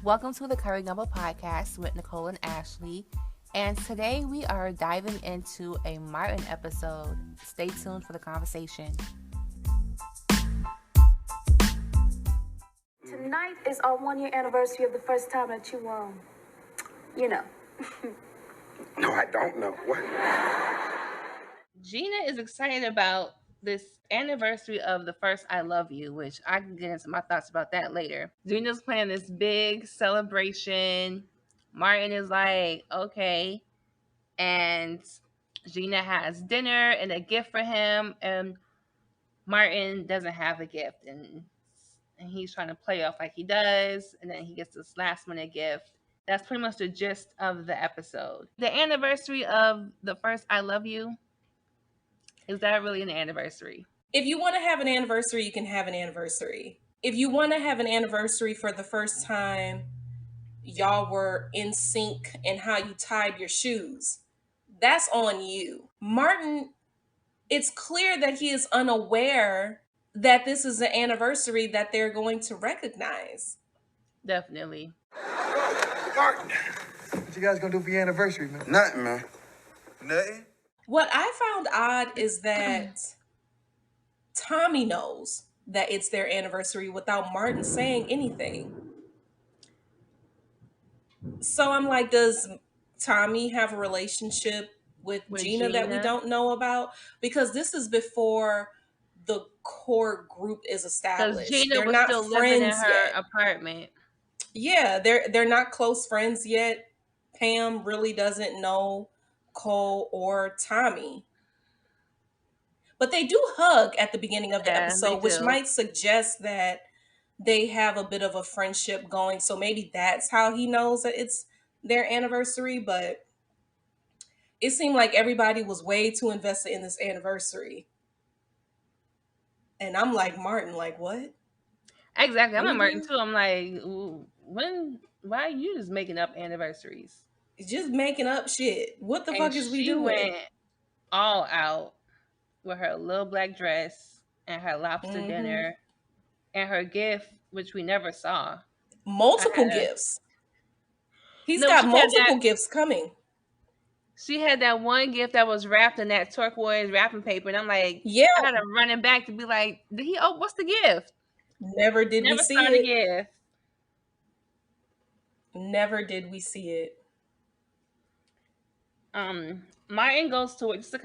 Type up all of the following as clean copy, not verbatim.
Welcome to the Curry Gumbo Podcast with Nicole and Ashley. And today we are diving into a Martin episode. Stay tuned for the conversation. Tonight is our 1-year anniversary of the first time that you know. No, I don't know. What? Gina is excited about this anniversary of the first I Love You, which I can get into my thoughts about that later. Gina's planning this big celebration. Martin is like, okay. And Gina has dinner and a gift for him. And Martin doesn't have a gift. And he's trying to play off like he does. And then he gets this last minute gift. That's pretty much the gist of the episode. The anniversary of the first I Love You. Is that really an anniversary? If you want to have an anniversary, you can have an anniversary. If you want to have an anniversary for the first time, y'all were in sync in how you tied your shoes, that's on you. Martin, it's clear that he is unaware that this is an anniversary that they're going to recognize. Definitely. Martin. What you guys gonna do for your anniversary, man? Nothing, man. Nothing? What I found odd is that Tommy knows that it's their anniversary without Martin saying anything. So I'm like, does Tommy have a relationship with Gina that we don't know about? Because this is before the core group is established. Because Gina They're was not still living in friends her yet. apartment. Yeah, they're not close friends yet. Pam really doesn't know Cole or Tommy. But they do hug at the beginning of the episode, which might suggest that they have a bit of a friendship going. So maybe that's how he knows that it's their anniversary. But it seemed like everybody was way too invested in this anniversary. And I'm like, Martin, like, what? Exactly. I'm like Martin too. I'm like, why are you just making up anniversaries? Just making up shit. What the fuck is we doing? She went all out with her little black dress and her lobster dinner and her gift, which we never saw. Multiple gifts. He's got multiple gifts coming. She had that one gift that was wrapped in that turquoise wrapping paper, and I'm like, yeah, I had to run it back to be like, did he? Oh, what's the gift? Never did we see it. The gift. Never did we see it. Martin goes to just a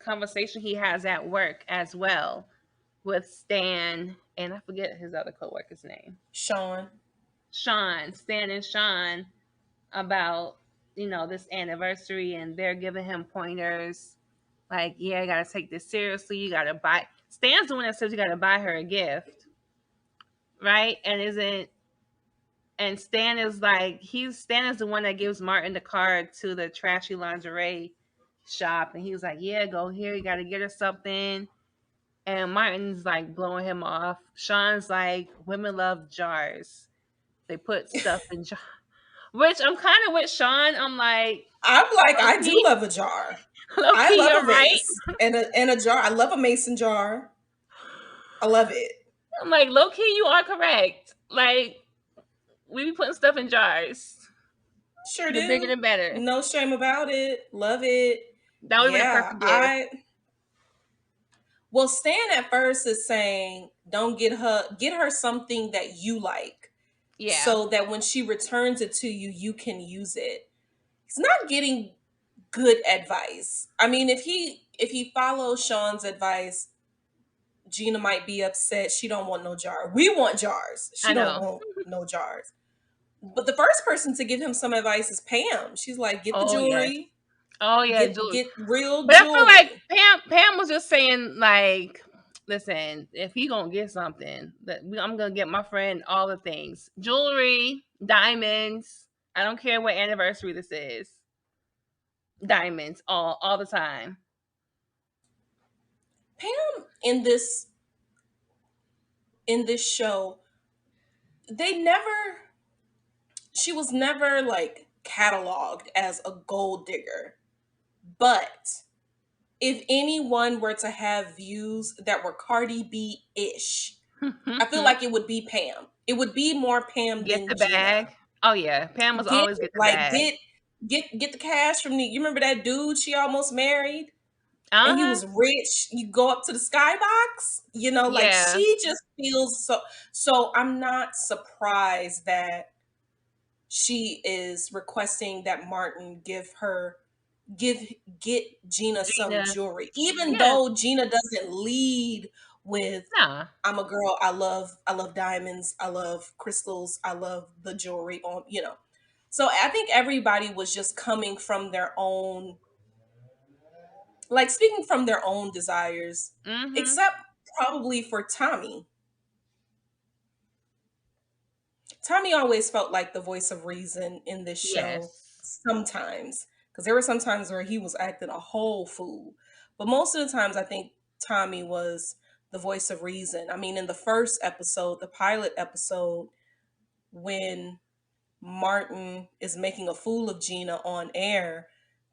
conversation he has at work as well with Stan and I forget his other coworker's name. Stan and Sean about, this anniversary, and they're giving him pointers like, yeah, you gotta take this seriously. You gotta buy. Stan's the one that says you gotta buy her a gift, right? And Stan is like, Stan is the one that gives Martin the card to the trashy lingerie shop, and he was like, yeah, go here, you gotta get her something. And Martin's like blowing him off. Sean's like, women love jars. They put stuff in jars. Which I'm kind of with Sean. I'm like, I do love a jar. I love a vase and a jar. I love a mason jar. I love it. I'm like, low key, you are correct. Like, we be putting stuff in jars. Sure do. The bigger the better. No shame about it. Love it. That would be the perfect gift. Well, Stan at first is saying, don't get her something that you like. Yeah. So that when she returns it to you, you can use it. He's not getting good advice. I mean, if he follows Sean's advice, Gina might be upset. She don't want no jar. We want jars. She don't want no jars. But the first person to give him some advice is Pam. She's like, get the jewelry. Yeah. Oh yeah, get real but jewelry. I feel like Pam was just saying, like, listen, if he gonna get something, I'm gonna get my friend all the things. Jewelry, diamonds. I don't care what anniversary this is. Diamonds, all the time. Pam in this show, she was never like cataloged as a gold digger. But if anyone were to have views that were Cardi B-ish, I feel like it would be Pam. It would be more Pam than the bag. Gina. Oh yeah, Pam was always get the bag. Get the cash from the. You remember that dude she almost married, and he Uh-huh. was rich. You go up to the skybox, like Yeah. she just feels so. So I'm not surprised that she is requesting that Martin give get Gina some Gina. jewelry, even Yeah. though Gina doesn't lead with Nah. I'm a girl, I love diamonds, I love crystals, I love the jewelry on. So I think everybody was just coming from their own, like speaking from their own desires, Mm-hmm. except probably for Tommy. Tommy always felt like the voice of reason in this show Yes. sometimes, because there were some times where he was acting a whole fool. But most of the times, I think Tommy was the voice of reason. I mean, in the first episode, the pilot episode, when Martin is making a fool of Gina on air,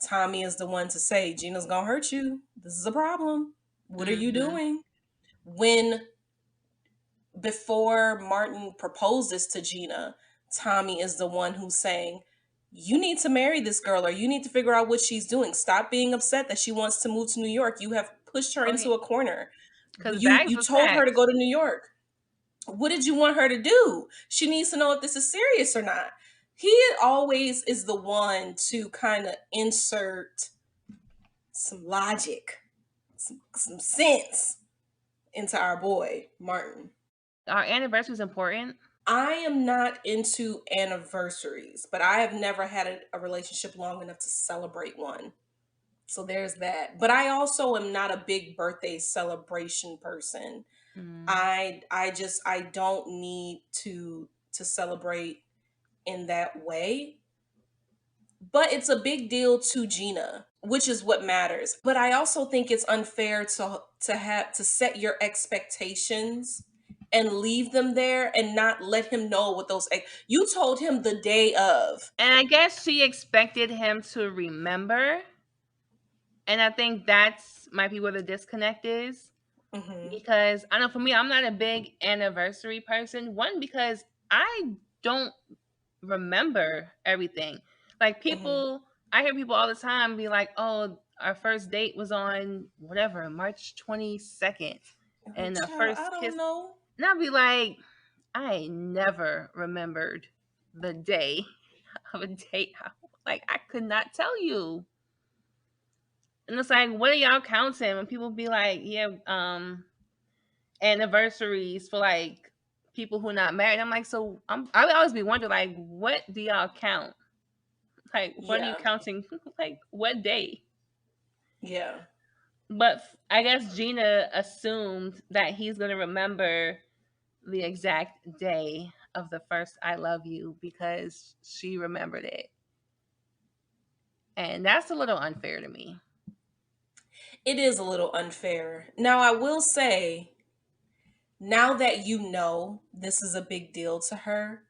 Tommy is the one to say, Gina's gonna hurt you. This is a problem. What are you Mm-hmm. doing? When before Martin proposes to Gina, Tommy is the one who's saying, you need to marry this girl, or you need to figure out what she's doing. Stop being upset that she wants to move to New York. You have pushed her into Okay. a corner. Because bags You was told her to packed. go to New York. What did you want her to do? She needs to know if this is serious or not. He always is the one to kind of insert some logic, some sense into our boy, Martin. Our anniversary is important. I am not into anniversaries, but I have never had a relationship long enough to celebrate one. So there's that. But I also am not a big birthday celebration person. Mm. I don't need to celebrate in that way. But it's a big deal to Gina, which is what matters. But I also think it's unfair to set your expectations and leave them there and not let him know what you told him the day of. And I guess she expected him to remember. And I think that's might be where the disconnect is. Mm-hmm. Because I know for me, I'm not a big anniversary person. One, because I don't remember everything. Like Mm-hmm. people, I hear people all the time be like, "Oh, our first date was on whatever March 22nd, and the Child, I first don't kiss." know. And I'll be like, I never remembered the day of a date. Like I could not tell you. And it's like, what are y'all counting? When people be like, yeah, anniversaries for like people who are not married. I'm like, so I would always be wondering, like, what do y'all count? Like, what are you Yeah. counting? Like, what day? Yeah. But I guess Gina assumed that he's gonna remember the exact day of the first "I love you" because she remembered it, and that's a little unfair to me. It is a little unfair. Now, I will say, now that you know this is a big deal to her,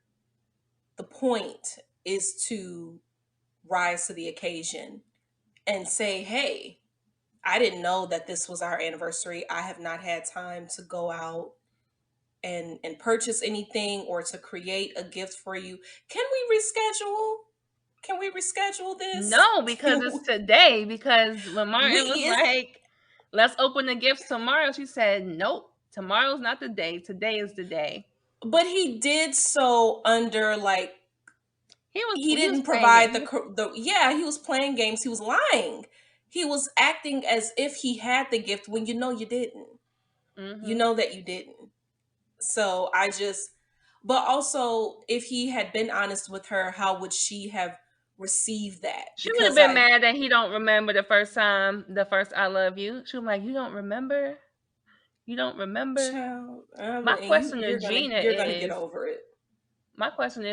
the point is to rise to the occasion and say, hey, I didn't know that this was our anniversary. I have not had time to go out and purchase anything or to create a gift for you. Can we reschedule? Can we reschedule this? No, because it's today. Because when we Martin was is like, "Let's open the gifts tomorrow," she said, "Nope, tomorrow's not the day. Today is the day." But he did so under like he He was didn't playing provide it. yeah, he was playing games, he was lying, he was acting as if he had the gift when you know you didn't, you Mm-hmm. know that you didn't. So I just, but also if he had been honest with her, how would she have received that? She would have Because been mad that he don't remember the first time, the first "I love you." She was like, "You don't remember? You don't remember?" child, My and question to Gina you're gonna get is, over it.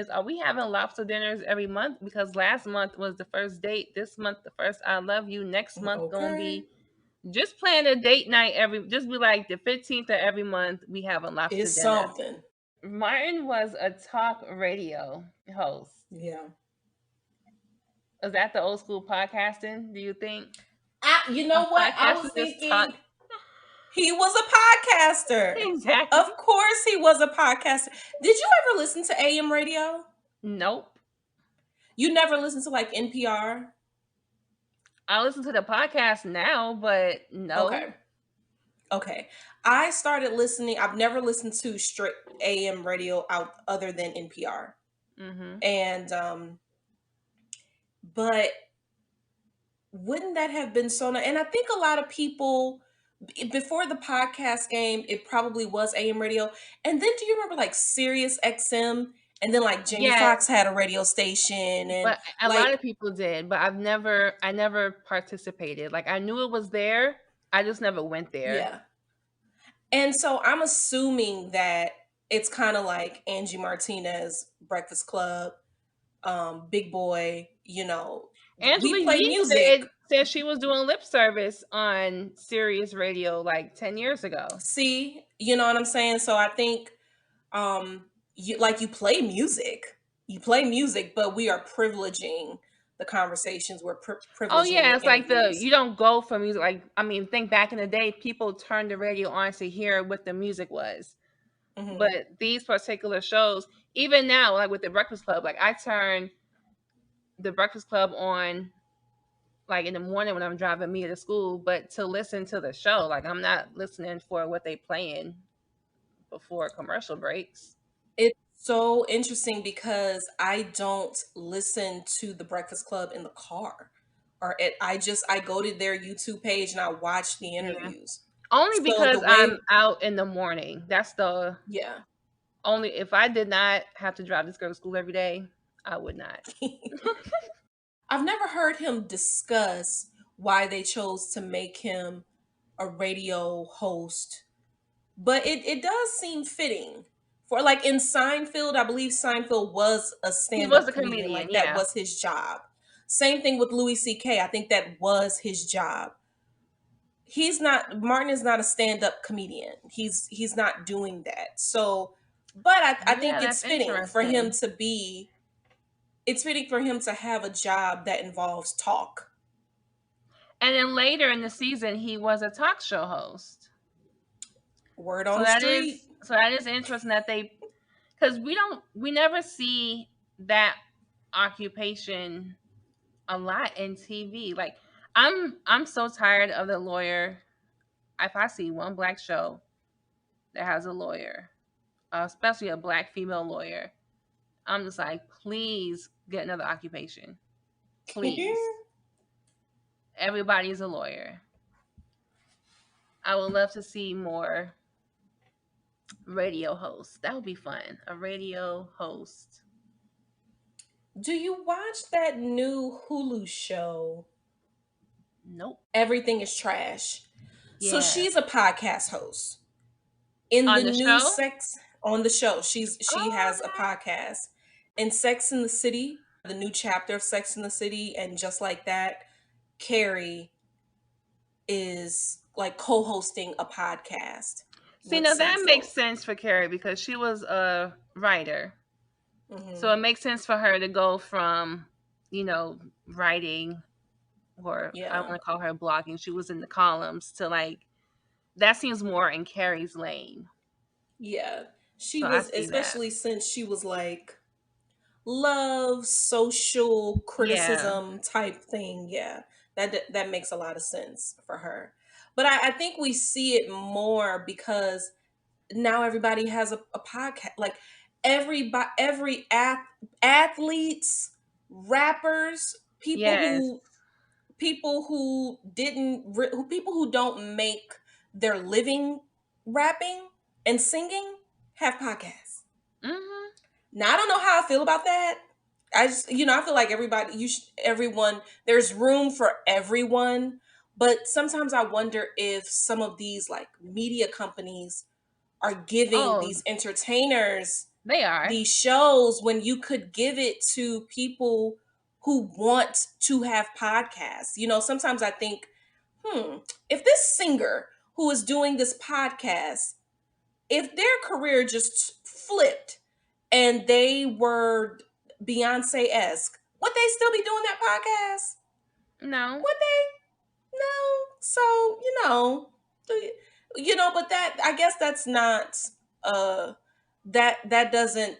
are we having lobster dinners every month? Because last month was the first date. This month, the first "I love you." Next month, gonna Okay, be just plan a date night just be like the 15th of every month we have a lobster it's dinner. something. Martin was a talk radio host. Yeah. Is that the old school podcasting, do you think? You A know what? I was podcaster just talk. thinking he was a podcaster. Exactly. Of course he was a podcaster. Did you ever listen to AM radio? Nope. You never listen to like NPR? I listen to the podcast now, but no. Okay. I started listening. I've never listened to straight AM radio out other than NPR. Mm-hmm. And but wouldn't that have been so nice? And I think a lot of people before the podcast game, it probably was AM radio. And then do you remember like Sirius XM? And then like Jamie Yes, Foxx had a radio station, and but a lot like of people did, but I never participated. Like I knew it was there, I just never went there. yeah. And so I'm assuming that it's kind of like Angie Martinez, Breakfast Club, Big Boy, we Angela play Yee music. said she was doing lip service on Sirius Radio like 10 years ago. See, you know what I'm saying? So I think you play music. You play music, but we are privileging the conversations. We're privileging Oh yeah, it's like interviews. you don't go for music. Like I mean, think back in the day, people turned the radio on to hear what the music was. Mhm. But these particular shows, even now, like with the Breakfast Club, like I turn the Breakfast Club on like in the morning when I'm driving Mia to school, but to listen to the show, like I'm not listening for what they playing before commercial breaks. It's so interesting because I don't listen to the Breakfast Club in the car, I go to their YouTube page and I watch the Yeah. interviews. Only So the because way, I'm out in the morning. That's the yeah. only, if I did not have to drive this girl to school every day, I would not. I've never heard him discuss why they chose to make him a radio host, but it does seem fitting. For like in Seinfeld, I believe Seinfeld was a He was stand-up a comedian, comedian, like that yeah. was his job. Same thing with Louis C.K. I think that was his job. Martin is not a stand-up comedian. He's not doing that. So, but I think Yeah, that's him interesting. to be it's fitting for him to have a job that involves talk. And then later in the season, he was a talk show host. Word on the street. So that is interesting that because we never see that occupation a lot in TV. Like I'm so tired of the lawyer. If I see one black show that has a lawyer, especially a black female lawyer, I'm just like, please get another occupation. Please. Everybody's a lawyer. I would love to see more radio hosts. That would be fun. A radio host. Do you watch that new Hulu show? Nope. Everything is Trash. Yeah. So she's a podcast host. In On the the new show? Sex on the show, she has a podcast. In Sex in the City, the new chapter of Sex in the City, and just like that, Carrie is like co-hosting a podcast. See, now that makes sense for Carrie because she was a writer. Mm-hmm. So it makes sense for her to go from, writing, or I want to call her blogging. She was in the columns to like, that seems more in Carrie's lane. Yeah. She was, especially since she was like love, social criticism type thing. Yeah. That makes a lot of sense for her. But I think we see it more because now everybody has a podcast. Like every athletes, rappers, people who don't make their living rapping and singing have podcasts. Mm-hmm. Now I don't know how I feel about that. I just, I feel like everyone, there's room for everyone. But sometimes I wonder if some of these like media companies are giving these entertainers these shows when you could give it to people who want to have podcasts. Sometimes I think, if this singer who is doing this podcast, if their career just flipped and they were Beyonce-esque, would they still be doing that podcast? No. Would they? No. So, but that, I guess that's not, that doesn't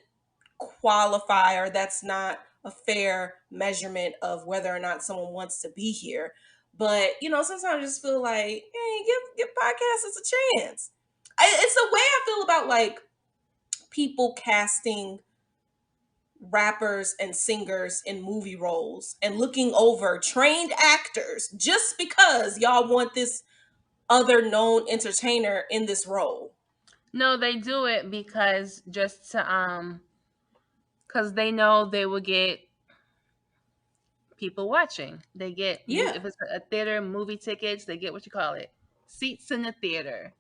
qualify, or that's not a fair measurement of whether or not someone wants to be here. But sometimes I just feel like, hey, give podcasters a chance. It's the way I feel about like people casting rappers and singers in movie roles and looking over trained actors just because y'all want this other known entertainer in this role. No, they do it because just to because they know they will get people watching. They get if it's a theater, movie tickets, they get what you call it, seats in the theater,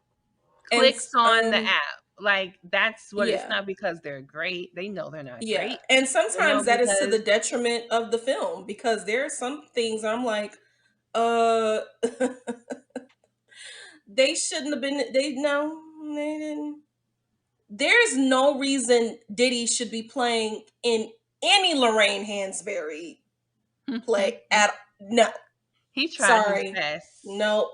clicks on the app. Like that's what it's not because they're great. They know they're not great. And sometimes that is to the detriment of the film, because there are some things I'm like, they shouldn't have been. They didn't. There's no reason Diddy should be playing in any Lorraine Hansberry play at no. He tried his best. Nope.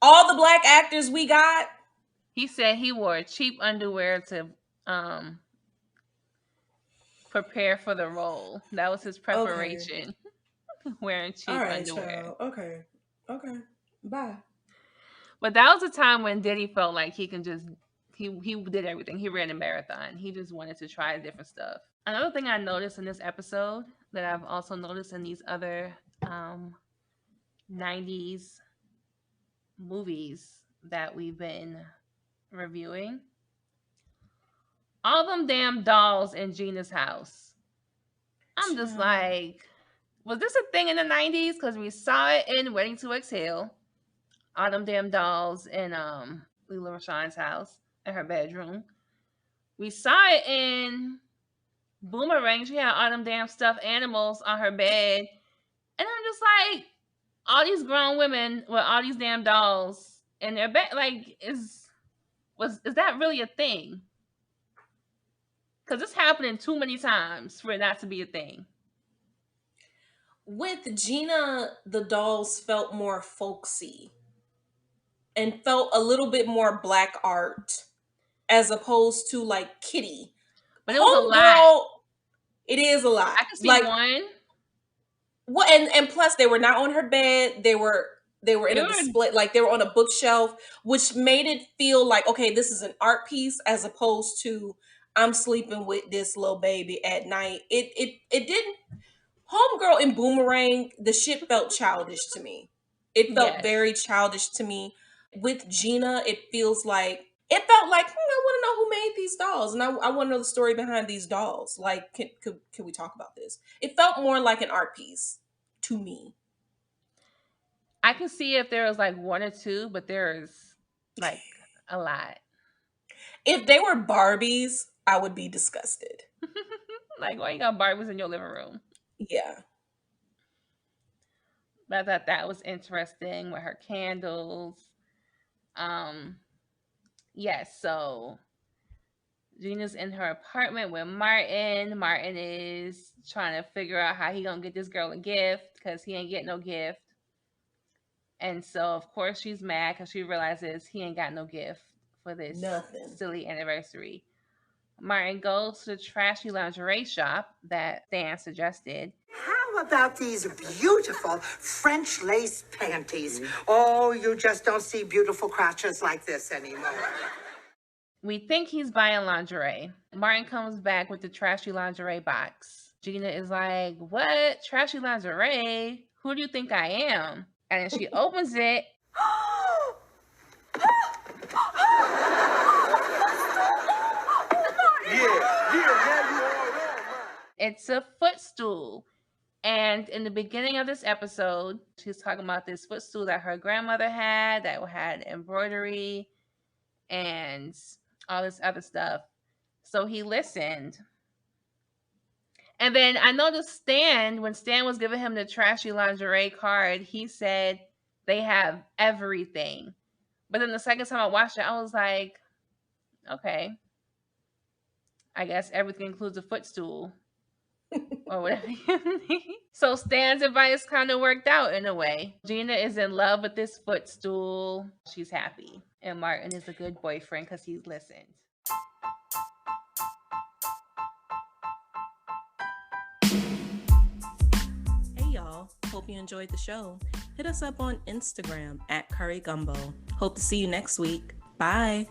All the black actors we got. He said he wore cheap underwear to prepare for the role. That was his preparation. Okay. Wearing cheap underwear. Child. Okay. Bye. But that was a time when Diddy felt like he can just he did everything. He ran a marathon. He just wanted to try different stuff. Another thing I noticed in this episode that I've also noticed in these other 90s movies that we've been reviewing, all them damn dolls in Gina's house. I'm just like, was this a thing in the 90s? Because we saw it in Waiting to Exhale. All them damn dolls in Leela Rashawn's house, in her bedroom. We saw it in Boomerang. She had all them damn stuffed animals on her bed. And I'm just like, all these grown women with all these damn dolls in their bed, like, is that really a thing? Because it's happening too many times for it not to be a thing. With Gina, the dolls felt more folksy and felt a little bit more black art as opposed to like Kitty. But it was a lot. It is a lot. I can see like, one. Well, and plus they were not on her bed. They were in a display, like they were on a bookshelf, which made it feel like, okay, this is an art piece as opposed to I'm sleeping with this little baby at night. It didn't. Homegirl in Boomerang, the shit felt childish to me. It felt very childish to me. With Gina, it felt like, I want to know who made these dolls. And I want to know the story behind these dolls. Like, can we talk about this? It felt more like an art piece to me. I can see if there was like one or two, but there's like a lot. If they were Barbies, I would be disgusted. Like, why you got Barbies in your living room? Yeah. But I thought that was interesting with her candles. Yes, so Gina's in her apartment with Martin. Martin is trying to figure out how he gonna get this girl a gift because he ain't get no gift. And so, of course, she's mad because she realizes he ain't got no gift for this silly anniversary. Martin goes to the trashy lingerie shop that Dan suggested. How about these beautiful French lace panties? Oh, you just don't see beautiful crotches like this anymore. We think he's buying lingerie. Martin comes back with the trashy lingerie box. Gina is like, what? Trashy lingerie? Who do you think I am? And then she opens it. It's a footstool. And in the beginning of this episode, she's talking about this footstool that her grandmother had that had embroidery and all this other stuff. So he listened. And then I noticed when Stan was giving him the trashy lingerie card, he said they have everything. But then the second time I watched it, I was like, okay, I guess everything includes a footstool. Or whatever you need. So Stan's advice kind of worked out in a way. Gina is in love with this footstool. She's happy. And Martin is a good boyfriend because he's listened. hope you enjoyed the show. Hit us up on Instagram at Curry Gumbo. Hope to see you next week. Bye.